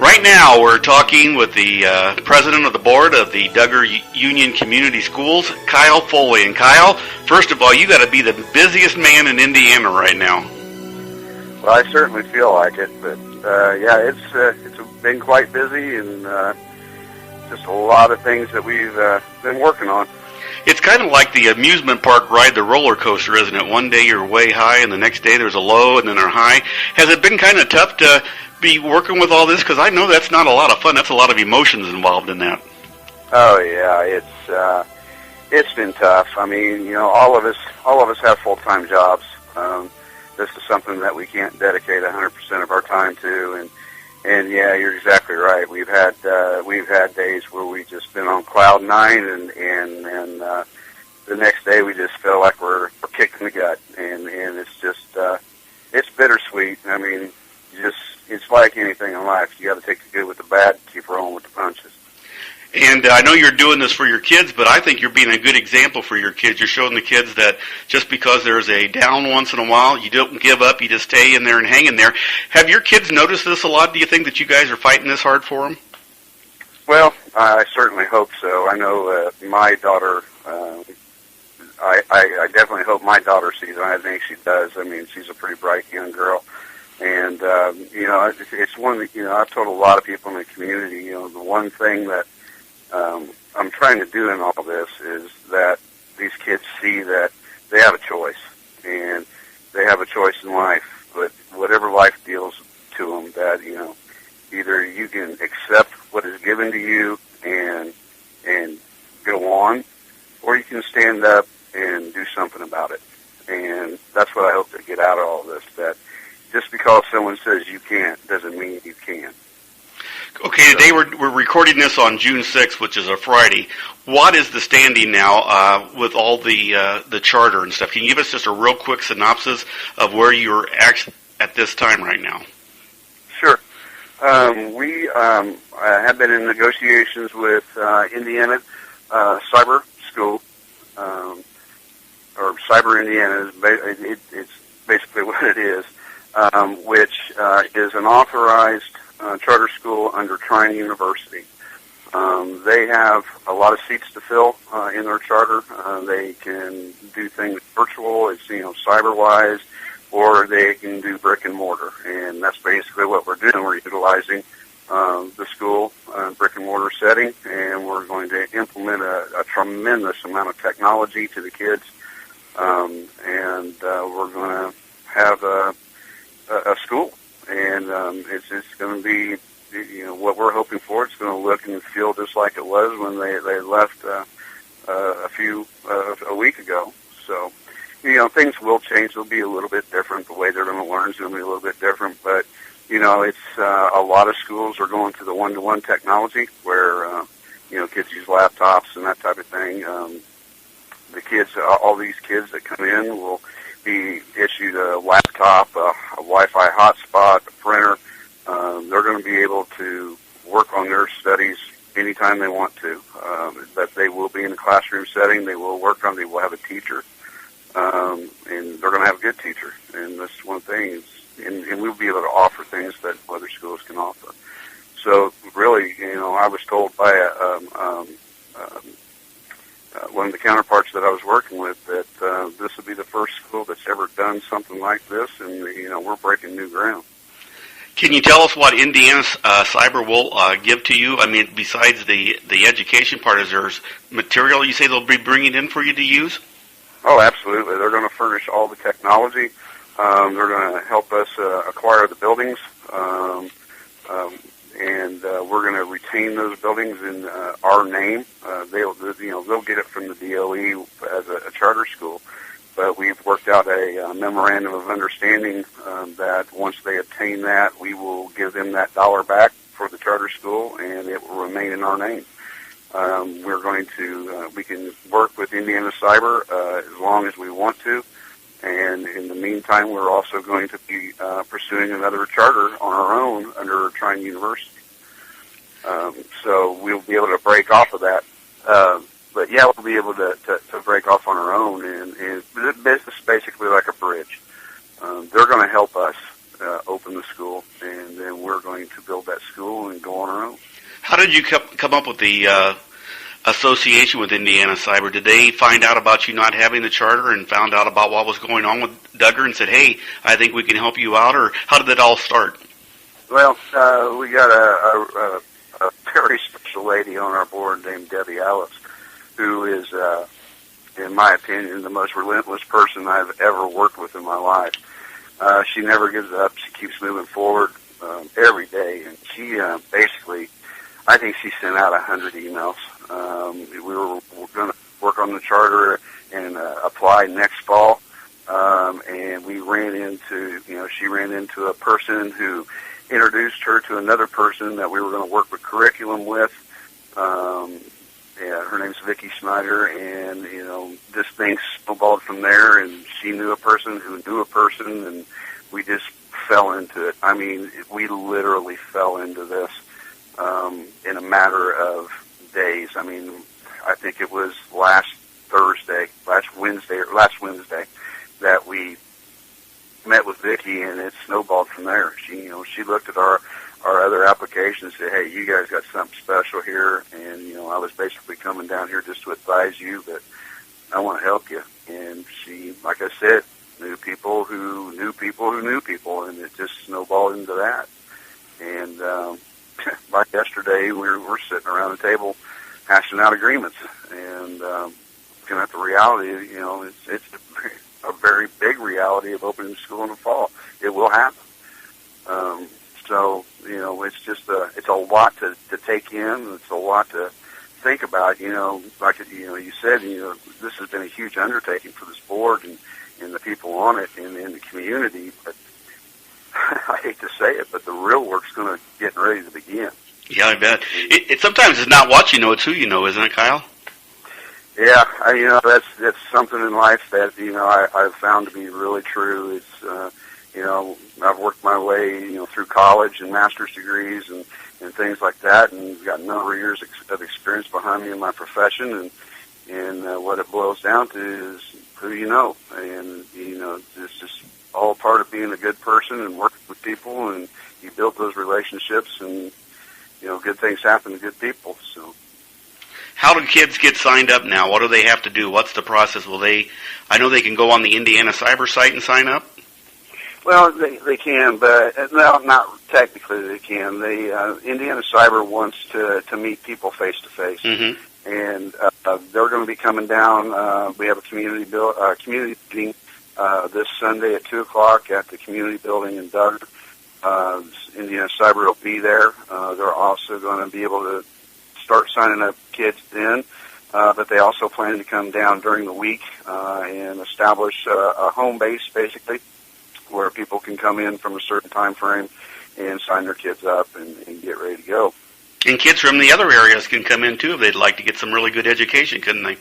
Right now, we're talking with the president of the board of the Duggar Union Community Schools, Kyle Foli. And Kyle, first of all, you got to be the busiest man in Indiana right now. Well, I certainly feel like it, but yeah, it's been quite busy, and just a lot of things that we've been working on. It's kind of like the amusement park ride, the roller coaster, isn't it? One day you're way high, and the next day there's a low, and then they're high. Has it been kind of tough to be working with all this? Because I know that's not a lot of fun. That's a lot of emotions involved in that. Oh yeah, it's been tough. I mean, you know, all of us have full-time jobs. This is something that we can't dedicate 100% of our time to, and yeah, you're exactly right. We've had days where we just been on cloud nine, and the next day we just feel like we're kicked in the gut, and it's just it's bittersweet. I mean, it's like anything in life. You got to take the good with the bad, and keep rolling with the punches. And I know you're doing this for your kids, but I think you're being a good example for your kids. You're showing the kids that just because there's a down once in a while, you don't give up. You just stay in there and hang in there. Have your kids noticed this a lot? Do you think that you guys are fighting this hard for them? Well, I certainly hope so. I know my daughter, I definitely hope my daughter sees it. I think she does. I mean, she's a pretty bright young girl. And, you know, it's one that, you know, I've told a lot of people in the community, you know, the one thing that I'm trying to do in all this is that these kids see that they have a choice, and they have a choice in life, but whatever life deals to them, that, you know, either you can accept what is given to you and go on, or you can stand up and do something about it. And that's what I hope to get out of all this, that just because someone says you can't doesn't mean you can. Okay, today we're recording this on June 6th, which is a Friday. What is the standing now with all the charter and stuff? Can you give us just a real quick synopsis of where you're at this time right now? Sure. We have been in negotiations with Indiana Cyber School, or Cyber Indiana. It's basically what it is, which is an authorized charter school under Trine University. They have a lot of seats to fill in their charter. They can do things virtual, it's, you know, cyber-wise, or they can do brick and mortar. And that's basically what we're doing. We're utilizing the school brick and mortar setting, and we're going to implement a tremendous amount of technology to the kids. And we're going to have a school. And it's going to be, you know, what we're hoping for. It's going to look and feel just like it was when they left a week ago. So, you know, things will change. They'll be a little bit different. The way they're going to learn is going to be a little bit different. But, you know, it's a lot of schools are going to the one-to-one technology where, you know, kids use laptops and that type of thing. The kids, all these kids that come in will be issued a laptop, a Wi-Fi hotspot, a printer. They're going to be able to work on their studies anytime they want to. But they will be in a classroom setting. They will have a teacher, and they're going to have a good teacher. And that's one thing. And we'll be able to offer things that other schools can offer. So really, you know, I was told by one of the counterparts that I was working with that this will be the first school that's ever done something like this, and, you know, we're breaking new ground. Can you tell us what Indiana Cyber will give to you? I mean, besides the education part, is there material you say they'll be bringing in for you to use? Oh, absolutely. They're going to furnish all the technology. They're going to help us acquire the buildings, and we're going to retain those buildings in our name. They'll get it from the DOE as a charter school, but we've worked out a memorandum of understanding that once they obtain that, we will give them that dollar back for the charter school, and it will remain in our name. We're going to we can work with Indiana Cyber as long as we want to. And in the meantime, we're also going to be pursuing another charter on our own under Trine University. So we'll be able to break off of that. But yeah, we'll be able to break off on our own. And it's basically like a bridge. They're going to help us open the school, and then we're going to build that school and go on our own. How did you come up with the association with Indiana Cyber? Did they find out about you not having the charter and found out about what was going on with Duggar and said, hey, I think we can help you out, or how did that all start? Well, we got a very special lady on our board named Debbie Alice, who is, in my opinion, the most relentless person I've ever worked with in my life. She never gives up. She keeps moving forward every day, and she basically, I think she sent out 100 emails. We were going to work on the charter and apply next fall, and we ran into, she ran into a person who introduced her to another person that we were going to work with curriculum with. Her name's Vicki Schneider, and this thing snowballed from there. And she knew a person who knew a person, and we just fell into it. I mean, we literally fell into this in a matter of days. I mean, I think it was last Wednesday that we met with Vicki, and it snowballed from there. She looked at our other applications and said, hey, you guys got something special here, and I was basically coming down here just to advise you, but I want to help you. And she, like I said, knew people who knew people who knew people, and it just snowballed into that. And by yesterday, we're sitting around the table hashing out agreements, and looking at the reality, it's a very big reality of opening the school in the fall. It will happen. So, it's just it's a lot to take in. It's a lot to think about. Like you said, this has been a huge undertaking for this board and the people on it and in the community. But I hate to say it, but the real work's going to get ready to begin. Yeah, I bet. It sometimes it's not what you know, it's who you know, isn't it, Kyle? Yeah, that's something in life that I've found to be really true. It's I've worked my way through college and master's degrees and things like that, and got a number of years of experience behind me in my profession, and what it boils down to is who you know, and it's just all part of being a good person and working with people, and you build those relationships, and good things happen to good people. So. How do kids get signed up now? What do they have to do? What's the process? I know they can go on the Indiana Cyber site and sign up? Well, they can, but no, not technically they can. Indiana Cyber wants to meet people face to face, and they're going to be coming down. We have a community meeting this Sunday at 2:00 at the community building in Duggar. Indiana Cyber will be there. They're also going to be able to start signing up kids then, but they also plan to come down during the week and establish a home base, basically, where people can come in from a certain time frame and sign their kids up and get ready to go. And kids from the other areas can come in, too, if they'd like to get some really good education, couldn't they?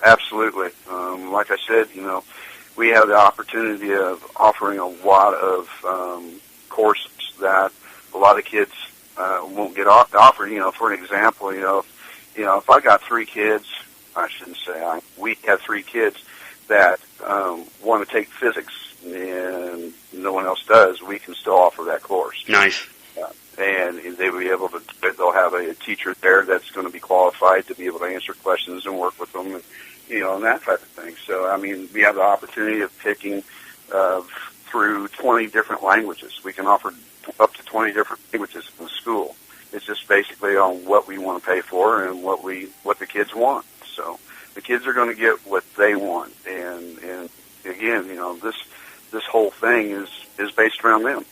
Absolutely. Like I said, we have the opportunity of offering a lot of courses that a lot of kids won't get offered. For an example, if I got 3 kids, I shouldn't say we have 3 kids that want to take physics and no one else does, we can still offer that course. Nice. And they'll have a teacher there that's going to be qualified to be able to answer questions and work with them, and that type of thing. So, we have the opportunity of picking through 20 different languages. We can offer up to 20 different languages in the school. It's just basically on what we want to pay for and what the kids want. So the kids are going to get what they want, and again, this whole thing is based around them.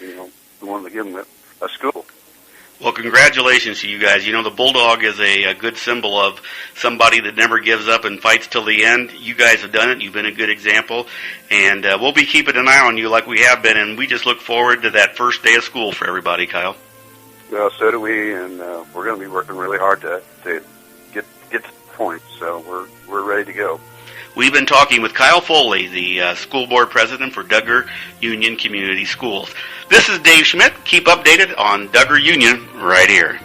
We want to give them a school. Well, congratulations to you guys. The bulldog is a good symbol of somebody that never gives up and fights till the end. You guys have done it. You've been a good example. And we'll be keeping an eye on you like we have been, and we just look forward to that first day of school for everybody, Kyle. Well, so do we, and we're going to be working really hard to get to the point. So we're ready to go. We've been talking with Kyle Foli, the school board president for Duggar Union Community Schools. This is Dave Schmidt. Keep updated on Duggar Union right here.